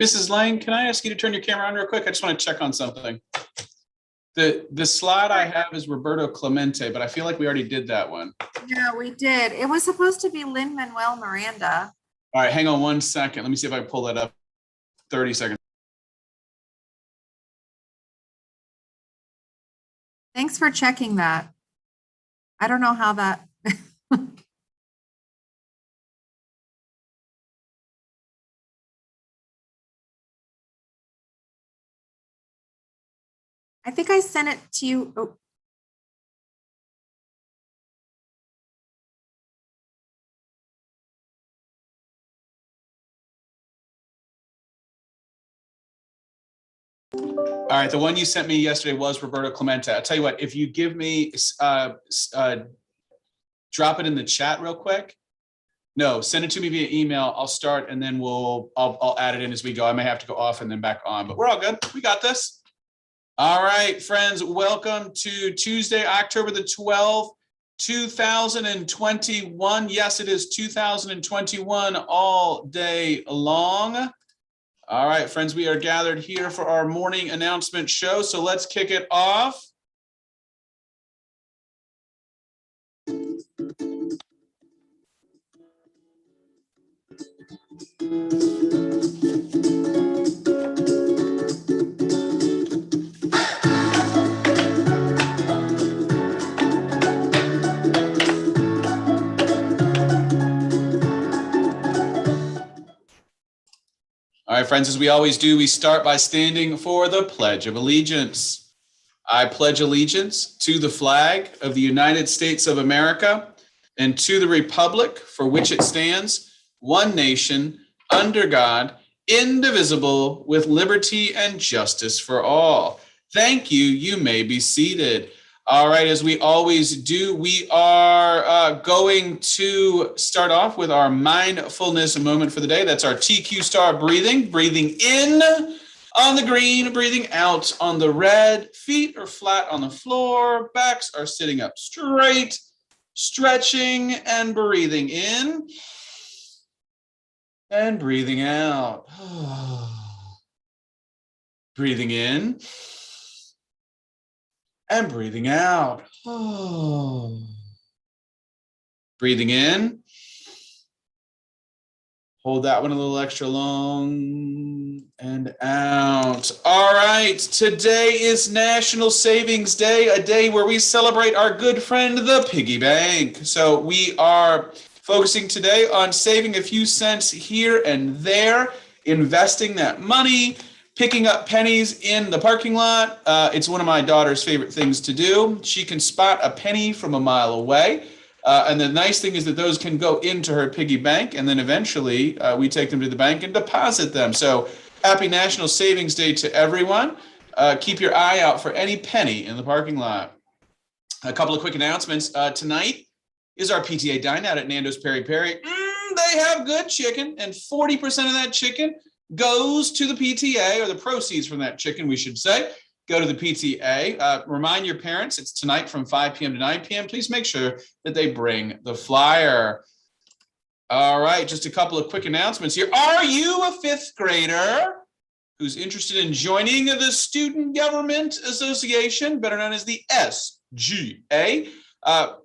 Mrs. Lang, can I ask you to turn your camera on real quick? I just want to check on something. The slide I have is Roberto Clemente, but I feel like we already did that one. No, we did. It was supposed to be Lin-Manuel Miranda. All right, hang on 1 second. Let me see if I can pull that up. 30 seconds. Thanks for checking that. I don't know how that. I think I sent it to you. Oh. All right, the one you sent me yesterday was Roberto Clemente. I'll tell you what, if you give me, drop it in the chat real quick. No, send it to me via email. I'll start and then I'll add it in as we go. I may have to go off and then back on, but we're all good. We got this. All right, friends, welcome to Tuesday, October the 12th, 2021. Yes, it is 2021 all day long. All right, friends, we are gathered here for our morning announcement show. So let's kick it off. All right, friends, as we always do, we start by standing for the Pledge of Allegiance. I pledge allegiance to the flag of the United States of America and to the republic for which it stands, one nation, under God, indivisible, with liberty and justice for all. Thank you. You may be seated. All right, as we always do, we are going to start off with our mindfulness moment for the day. That's our TQ star breathing. Breathing in on the green, breathing out on the red. Feet are flat on the floor. Backs are sitting up straight. Stretching and breathing in. And breathing out. Breathing in. And breathing out. Breathing in. Hold that one a little extra long and out. All right, today is National Savings Day, a day where we celebrate our good friend, the piggy bank. So we are focusing today on saving a few cents here and there, investing that money, picking up pennies in the parking lot. It's one of my daughter's favorite things to do. She can spot a penny from a mile away. And the nice thing is that those can go into her piggy bank, and then eventually we take them to the bank and deposit them. So happy National Savings Day to everyone. Keep your eye out for any penny in the parking lot. A couple of quick announcements. Tonight is our PTA Dine Out at Nando's Peri Peri. They have good chicken, and 40% of that chicken goes to the PTA, or the proceeds from that chicken, we should say, go to the PTA. Remind your parents, it's tonight from 5 p.m. to 9 p.m. Please make sure that they bring the flyer. All right, just a couple of quick announcements here. Are you a fifth grader who's interested in joining the Student Government Association, better known as the SGA?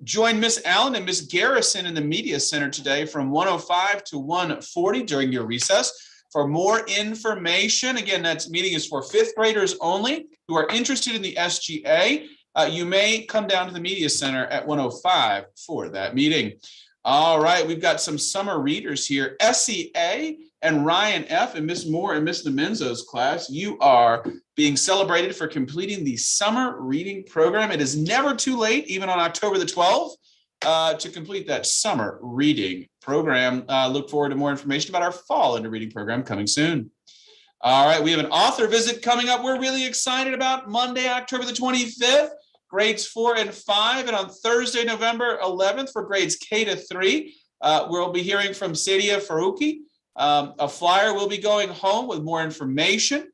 Join Miss Allen and Miss Garrison in the Media Center today from 1:05 to 1:40 during your recess. For more information, again, that meeting is for fifth graders only who are interested in the SGA. You may come down to the Media Center at 1:05 for that meeting. All right, we've got some summer readers here. SCA and Ryan F. and Miss Moore and Miss Demenzo's class, you are being celebrated for completing the summer reading program. It is never too late, even on October the 12th. To complete that summer reading program. Look forward to more information about our fall into reading program coming soon. All right, we have an author visit coming up. We're really excited about Monday, October the 25th, grades 4 and 5, and on Thursday, November 11th for grades K to 3. We'll be hearing from Sadia Farouki. A flyer will be going home with more information.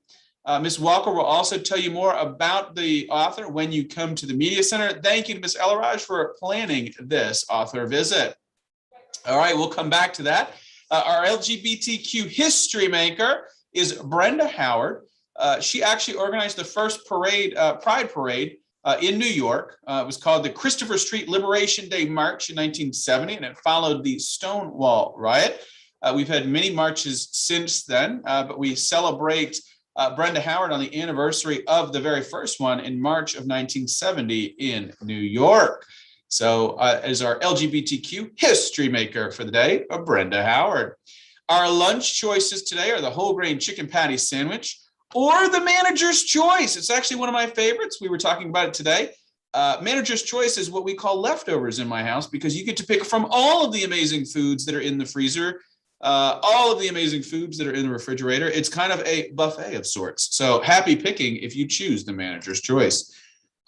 Ms. Walker will also tell you more about the author when you come to the Media Center. Thank you to Ms. Elleraj for planning this author visit. All right, we'll come back to that. Our LGBTQ history maker is Brenda Howard. She actually organized the first Pride Parade in New York. It was called the Christopher Street Liberation Day March in 1970, and it followed the Stonewall riot. We've had many marches since then, but we celebrate Brenda Howard on the anniversary of the very first one in March of 1970 in New York. So as our LGBTQ history maker for the day, Brenda Howard. Our lunch choices today are the whole grain chicken patty sandwich or the manager's choice. It's actually one of my favorites. We were talking about it today. Manager's choice is what we call leftovers in my house because you get to pick from all of the amazing foods that are in the freezer, all of the amazing foods that are in the refrigerator. It's kind of a buffet of sorts. So happy picking if you choose the manager's choice.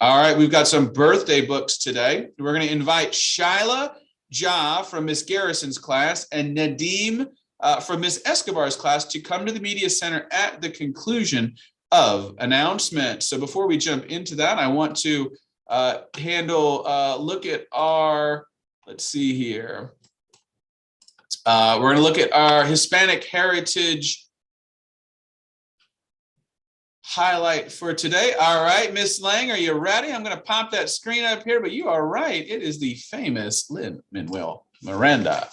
All right, we've got some birthday books today. We're going to invite Shyla Ja from Miss Garrison's class and Nadim from Miss Escobar's class to come to the media center at the conclusion of announcement. So before we jump into that, I want to look at our, let's see here. We're going to look at our Hispanic Heritage highlight for today. All right, Miss Lang, are you ready? I'm going to pop that screen up here, but you are right. It is the famous Lin-Manuel Miranda.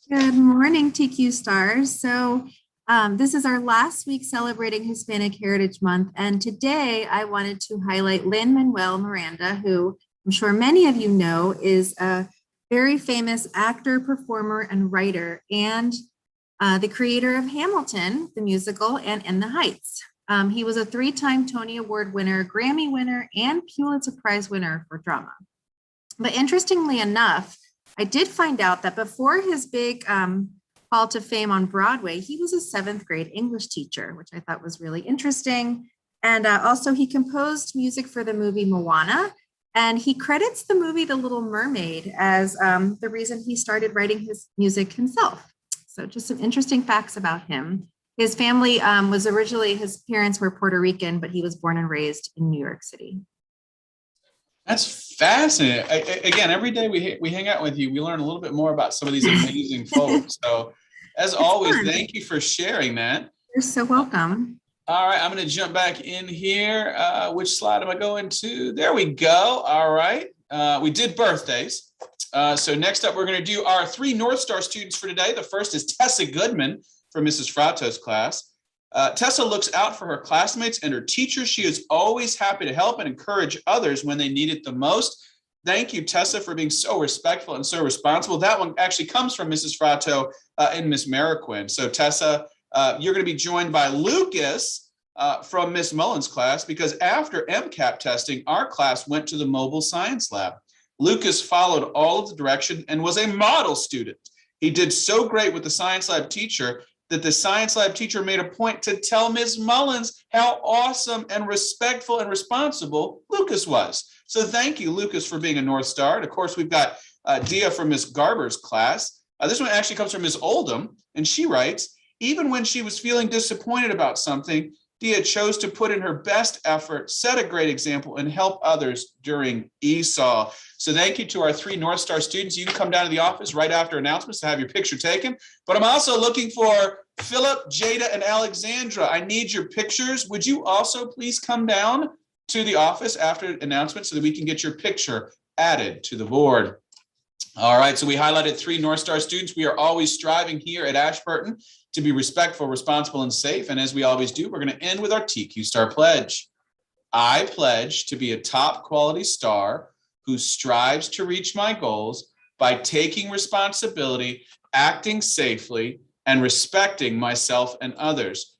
Good morning, TQ stars. So this is our last week celebrating Hispanic Heritage Month. And today I wanted to highlight Lin-Manuel Miranda, who I'm sure many of you know is a very famous actor, performer, and writer, and the creator of Hamilton, the musical, and In the Heights. He was a 3-time Tony Award winner, Grammy winner, and Pulitzer Prize winner for drama. But interestingly enough, I did find out that before his big call to fame on Broadway, he was a 7th grade English teacher, which I thought was really interesting. And also he composed music for the movie Moana, and he credits the movie The Little Mermaid as the reason he started writing his music himself. So just some interesting facts about him. His family was originally, his parents were Puerto Rican, but he was born and raised in New York City. That's fascinating. Again, every day we hang out with you, we learn a little bit more about some of these amazing folks. So as always, thank you for sharing that. You're so welcome. All right, I'm going to jump back in here. Which slide am I going to? There we go. All right. We did birthdays. So next up, we're going to do our 3 North Star students for today. The first is Tessa Goodman from Mrs. Frato's class. Tessa looks out for her classmates and her teachers. She is always happy to help and encourage others when they need it the most. Thank you, Tessa, for being so respectful and so responsible. That one actually comes from Mrs. Frato and Miss Mariquin. So Tessa, you're going to be joined by Lucas from Miss Mullins' class, because after MCAP testing, our class went to the mobile science lab. Lucas followed all of the direction and was a model student. He did so great with the science lab teacher that the science lab teacher made a point to tell Ms. Mullins how awesome and respectful and responsible Lucas was. So thank you, Lucas, for being a North Star. And of course, we've got Dia from Ms. Garber's class. This one actually comes from Ms. Oldham, and she writes, even when she was feeling disappointed about something, Dia chose to put in her best effort, set a great example, and help others during ESOL. So thank you to our 3 North Star students. You can come down to the office right after announcements to have your picture taken. But I'm also looking for Philip, Jada, and Alexandra. I need your pictures. Would you also please come down to the office after announcements so that we can get your picture added to the board? All right, so we highlighted 3 North Star students. We are always striving here at Ashburton to be respectful, responsible, and safe. And as we always do, we're going to end with our TQ Star Pledge. I pledge to be a top quality star who strives to reach my goals by taking responsibility, acting safely, and respecting myself and others.